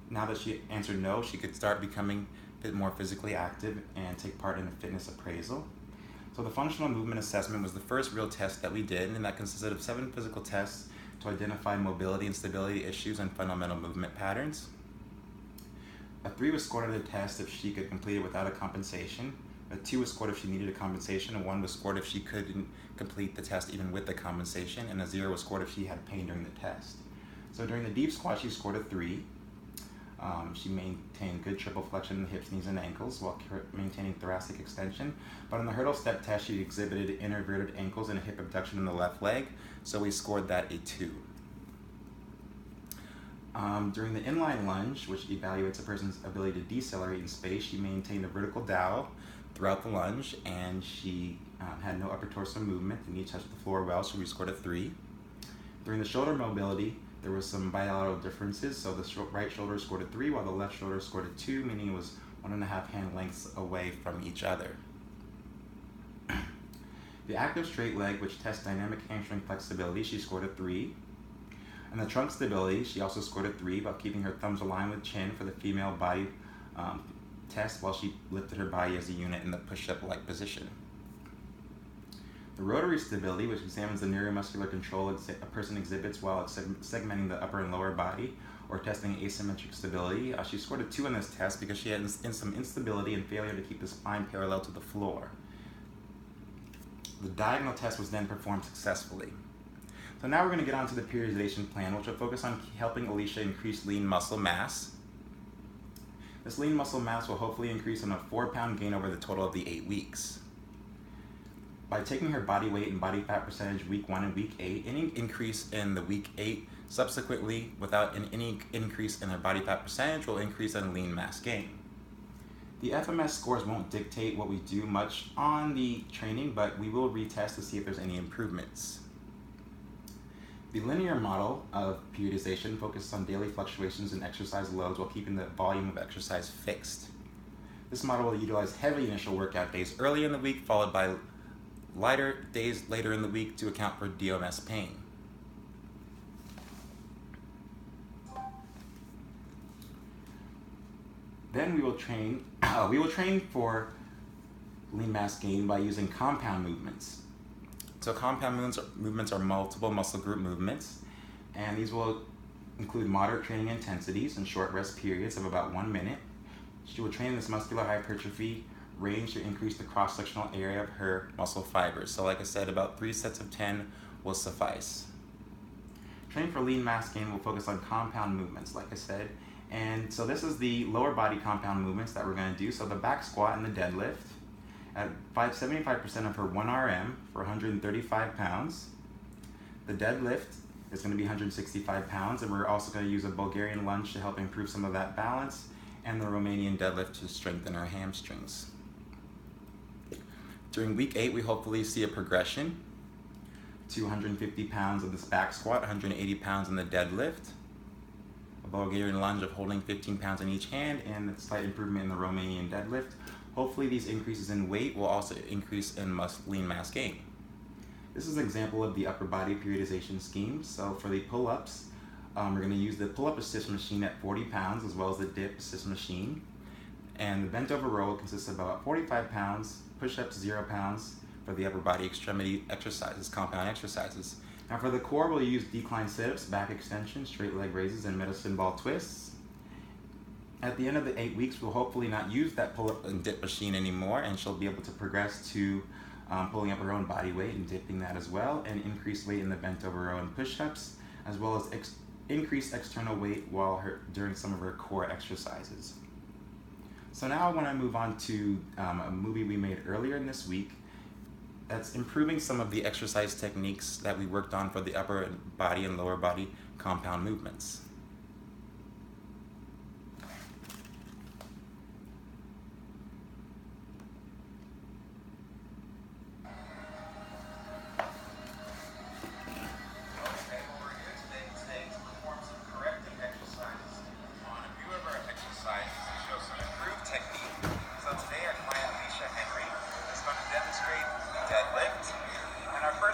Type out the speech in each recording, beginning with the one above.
Now that she answered no, she could start becoming a bit more physically active and take part in a fitness appraisal. So the functional movement assessment was the first real test that we did, and that consisted of 7 physical tests to identify mobility and stability issues and fundamental movement patterns. A 3 was scored on the test if she could complete it without a compensation. A 2 was scored if she needed a compensation, and 1 was scored if she couldn't complete the test even with the compensation, and a 0 was scored if she had pain during the test. So during the deep squat, she scored a 3. She maintained good triple flexion in the hips, knees, and ankles while maintaining thoracic extension. But on the hurdle step test, she exhibited inverted ankles and a hip abduction in the left leg, so we scored that a 2. During the inline lunge, which evaluates a person's ability to decelerate in space, she maintained a vertical dowel throughout the lunge, and she had no upper torso movement. The knee touched the floor well, so we scored a 3. During the shoulder mobility, there were some bilateral differences, so the right shoulder scored a 3 while the left shoulder scored a 2, meaning it was 1.5 hand lengths away from each other. The active straight leg, which tests dynamic hamstring flexibility, she scored a 3. And the trunk stability, she also scored a 3 by keeping her thumbs aligned with chin for the female body test while she lifted her body as a unit in the push-up-like position. The rotary stability, which examines the neuromuscular control a person exhibits while segmenting the upper and lower body or testing asymmetric stability. She scored a 2 in this test because she had some instability and failure to keep the spine parallel to the floor. The diagonal test was then performed successfully. So now we're going to get on to the periodization plan, which will focus on helping Alicia increase lean muscle mass. This lean muscle mass will hopefully increase on a 4-pound gain over the total of the 8 weeks. By taking her body weight and body fat percentage week 1 and week 8, any increase in the week 8 subsequently without any increase in her body fat percentage will increase in lean mass gain. The FMS scores won't dictate what we do much on the training, but we will retest to see if there's any improvements. The linear model of periodization focuses on daily fluctuations in exercise loads while keeping the volume of exercise fixed. This model will utilize heavy initial workout days early in the week, followed by lighter days later in the week to account for DOMS pain. Then we will train for lean mass gain by using compound movements. So compound movements are multiple muscle group movements, and these will include moderate training intensities and short rest periods of about 1 minute. She will train this muscular hypertrophy range to increase the cross-sectional area of her muscle fibers. So like I said, about 3 sets of 10 will suffice. Training for lean mass gain will focus on compound movements, like I said. And so this is the lower body compound movements that we're going to do. So the back squat and the deadlift at 75% of her 1 RM for 135 pounds. The deadlift is going to be 165 pounds, and we're also going to use a Bulgarian lunge to help improve some of that balance, and the Romanian deadlift to strengthen our hamstrings. During week 8, we hopefully see a progression to 150 pounds of this back squat, 180 pounds in the deadlift, a Bulgarian lunge of holding 15 pounds in each hand, and a slight improvement in the Romanian deadlift. Hopefully these increases in weight will also increase in lean mass gain. This is an example of the upper body periodization scheme. So for the pull-ups, we're going to use the pull-up assist machine at 40 pounds as well as the dip assist machine. And the bent over row consists of about 45 pounds, push-ups 0 pounds for the upper body extremity exercises, compound exercises. Now for the core, we'll use decline sit-ups, back extensions, straight leg raises, and medicine ball twists. At the end of the 8 weeks, we'll hopefully not use that pull-up and dip machine anymore, and she'll be able to progress to pulling up her own body weight and dipping that as well, and increase weight in the bent over row and push-ups, as well as increase external weight during some of her core exercises. So now I want to move on to a movie we made earlier in this week that's improving some of the exercise techniques that we worked on for the upper body and lower body compound movements.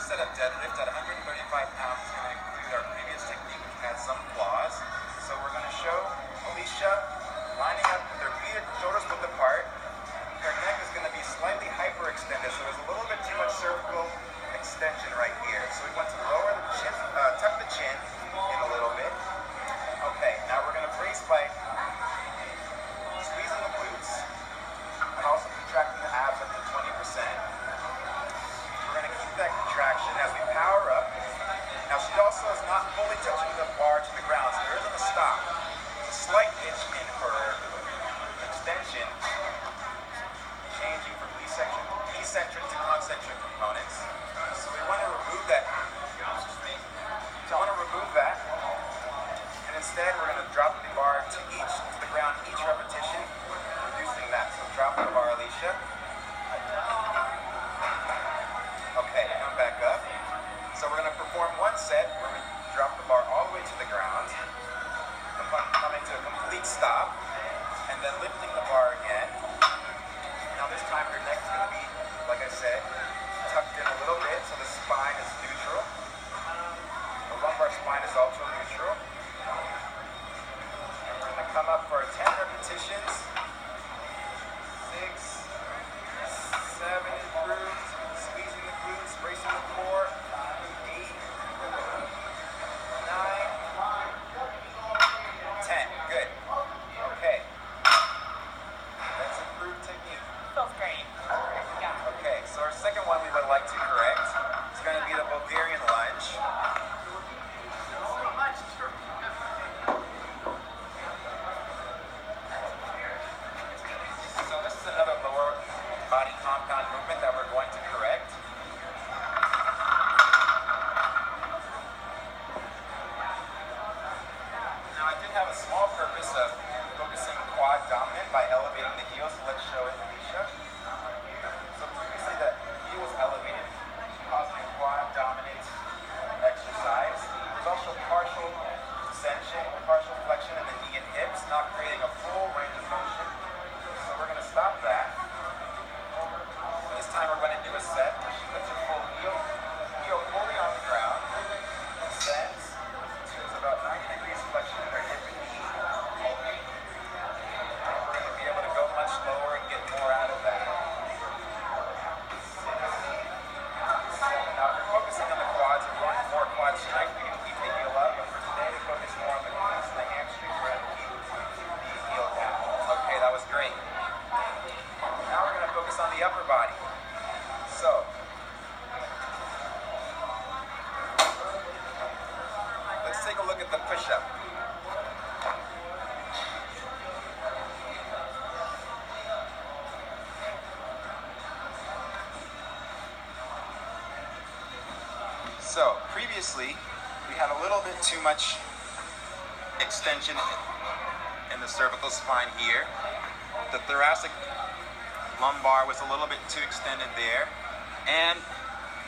Set of deadlift at 135 pounds is going to include our previous technique, which had some flaws. slight pitch in her extension, changing from eccentric to concentric components. So we want to remove that. And instead we're going to drop the bar to the ground each repetition, reducing that. So drop the bar, Alicia. Okay, come back up. So we're going to perform one set where we drop the bar all the way to the ground, coming to a complete stop, and then lifting the bar again. Now this time your neck is going to be, like I said, tucked in a little bit so the spine is neutral. The lumbar spine is also neutral. And we're going to come up for 10 repetitions. 6, 7 improved, squeezing the glutes, bracing the core. 8, 9, 10. Good. Okay. That's improved technique. Feels great. Yeah. Okay, so our second one we would like to correct is going to be the Bulgarian lunge. So this is another lower body compound movement that we're going to correct. Now I did have a small purpose of focusing quad dominant by elevating the heels, so let's show it, Alicia. So previously the heel was elevated, causing a quad dominant exercise. There's also partial extension, partial flexion in the knee and hips, not creating a full range of motion. So we're going to stop that. This time we're going to do a set where she puts her full heel fully on the ground, descends, so there's about 90 degrees flexion in her hip and knee. And we're going to be able to go much lower and get more out of that. Now if you're focusing on the quads and wanting more quad strength, you can keep the heel up, but for today to focus more on the glutes and the hamstrings, we're going to keep the heel down. Okay, that was great. Now we're going to focus on the upper body. So, let's take a look at the push-up. So, previously, we had a little bit too much extension in the cervical spine here. The thoracic lumbar was a little bit too extended there, and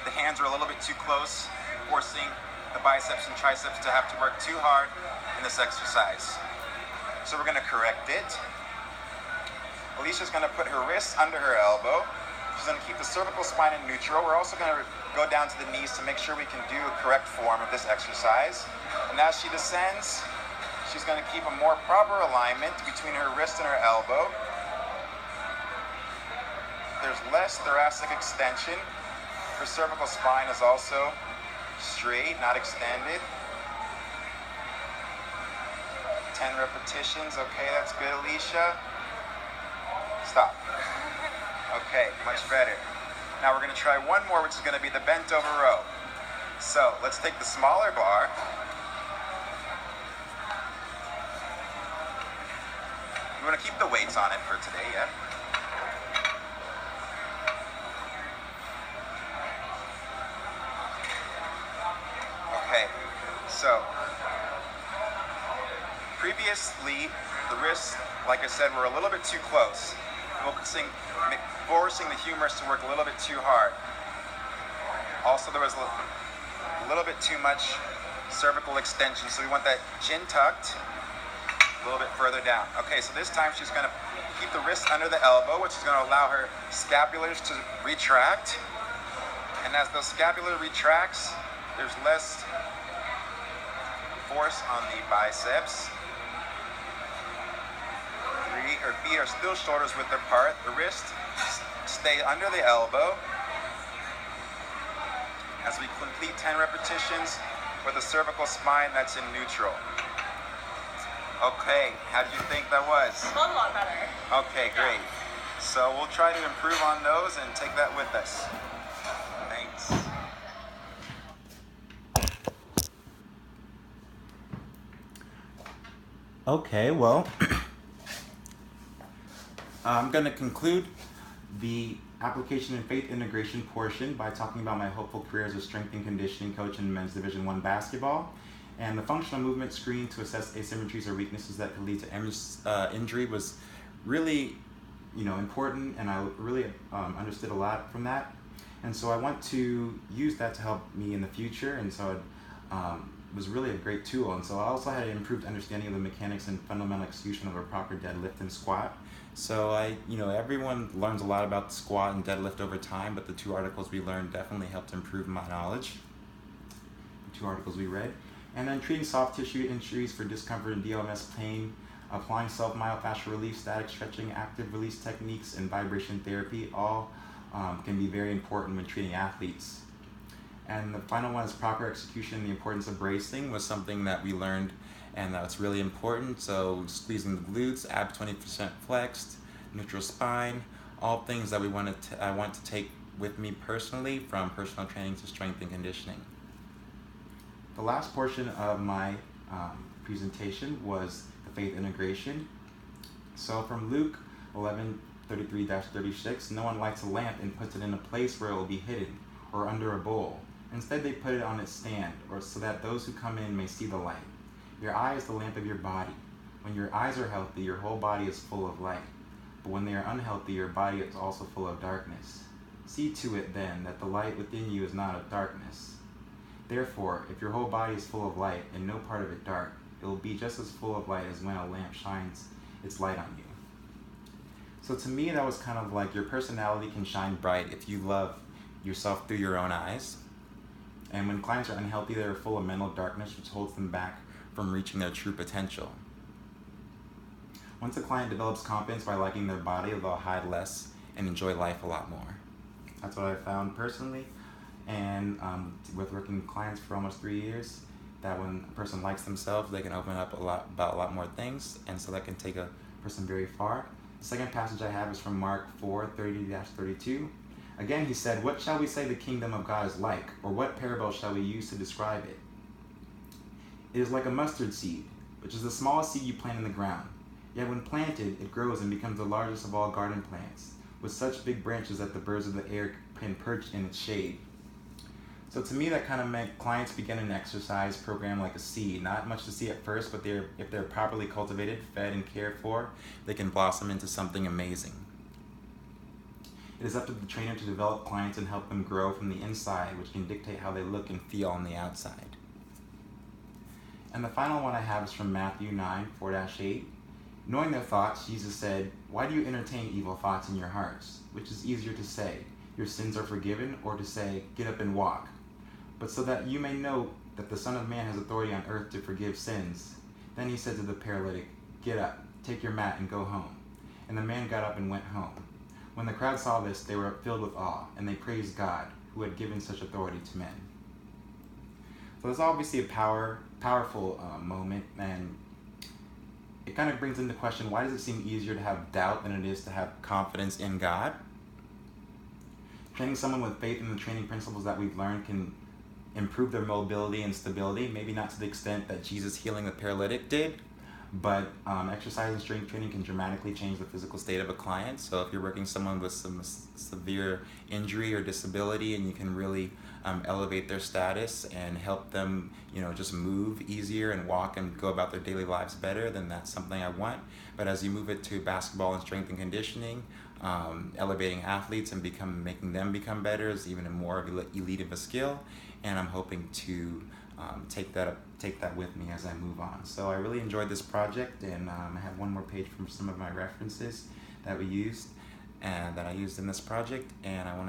the hands were a little bit too close, forcing the biceps and triceps to have to work too hard in this exercise. So we're going to correct it. Alicia's going to put her wrists under her elbow. She's going to keep the cervical spine in neutral. We're also going to go down to the knees to make sure we can do a correct form of this exercise. And as she descends, she's going to keep a more proper alignment between her wrist and her elbow. There's less thoracic extension. Her cervical spine is also straight, not extended. 10 repetitions. Okay, that's good, Alicia. Stop. Okay, much better. Now we're going to try one more, which is going to be the bent over row. So let's take the smaller bar. We want to keep the weights on it for today, yeah? Okay, so previously the wrists, like I said, were a little bit too close, forcing the humerus to work a little bit too hard. Also, there was a little bit too much cervical extension, so we want that chin tucked a little bit further down. Okay, so this time she's going to keep the wrist under the elbow, which is going to allow her scapulars to retract. And as the scapula retracts, there's less force on the biceps. Her feet are still shoulders width apart. The wrists stay under the elbow. As we complete 10 repetitions with the cervical spine that's in neutral. Okay, how did you think that was? Felt a lot better. Okay, great. So we'll try to improve on those and take that with us. Thanks. Okay, well, I'm going to conclude the application and faith integration portion by talking about my hopeful career as a strength and conditioning coach in men's Division I basketball. And the functional movement screen to assess asymmetries or weaknesses that could lead to injury was really, important, and I really understood a lot from that. And so I want to use that to help me in the future, and so it was really a great tool. And so I also had an improved understanding of the mechanics and fundamental execution of a proper deadlift and squat. So everyone learns a lot about the squat and deadlift over time, but the two articles we learned definitely helped improve my knowledge. The two articles we read. And then treating soft tissue injuries for discomfort and DLMS pain, applying self-myofascial relief, static stretching, active release techniques, and vibration therapy all can be very important when treating athletes. And the final one is proper execution. The importance of bracing was something that we learned, and that's really important. So squeezing the glutes, abs 20% flexed, neutral spine, all things that I want to take with me personally from personal training to strength and conditioning. The last portion of my presentation was the faith integration. So from Luke 11:33-36, no one lights a lamp and puts it in a place where it will be hidden or under a bowl. Instead, they put it on its stand, or so that those who come in may see the light. Your eye is the lamp of your body. When your eyes are healthy, your whole body is full of light. But when they are unhealthy, your body is also full of darkness. See to it, then, that the light within you is not of darkness. Therefore, if your whole body is full of light and no part of it dark, it will be just as full of light as when a lamp shines its light on you. So to me, that was kind of like your personality can shine bright if you love yourself through your own eyes. And when clients are unhealthy, they're full of mental darkness, which holds them back from reaching their true potential. Once a client develops confidence by liking their body, they'll hide less and enjoy life a lot more. That's what I found personally. And with working with clients for almost 3 years, that when a person likes themselves, they can open up about a lot more things, and so that can take a person very far. The second passage I have is from Mark 4:30-32. Again, he said, "What shall we say the kingdom of God is like, or what parable shall we use to describe it? It is like a mustard seed, which is the smallest seed you plant in the ground. Yet when planted, it grows and becomes the largest of all garden plants, with such big branches that the birds of the air can perch in its shade." So to me, that kind of meant clients begin an exercise program like a seed. Not much to see at first, but if they're properly cultivated, fed, and cared for, they can blossom into something amazing. It is up to the trainer to develop clients and help them grow from the inside, which can dictate how they look and feel on the outside. And the final one I have is from Matthew 9:4-8. Knowing their thoughts, Jesus said, "Why do you entertain evil thoughts in your hearts? Which is easier to say, 'Your sins are forgiven,' or to say, 'Get up and walk'? But so that you may know that the Son of Man has authority on earth to forgive sins." Then he said to the paralytic, "Get up, take your mat, and go home." And the man got up and went home. When the crowd saw this, they were filled with awe, and they praised God, who had given such authority to men. So it's obviously a powerful moment, and it kind of brings into question, why does it seem easier to have doubt than it is to have confidence in God? Training someone with faith in the training principles that we've learned can improve their mobility and stability, maybe not to the extent that Jesus healing the paralytic did, but exercise and strength training can dramatically change the physical state of a client. So if you're working someone with some severe injury or disability, and you can really elevate their status and help them, just move easier and walk and go about their daily lives better, then that's something I want. But as you move it to basketball and strength and conditioning, elevating athletes and making them become better is even more elite of a skill, and I'm hoping to take that with me as I move on. So I really enjoyed this project, and I have one more page from some of my references that we used and that I used in this project, and I want to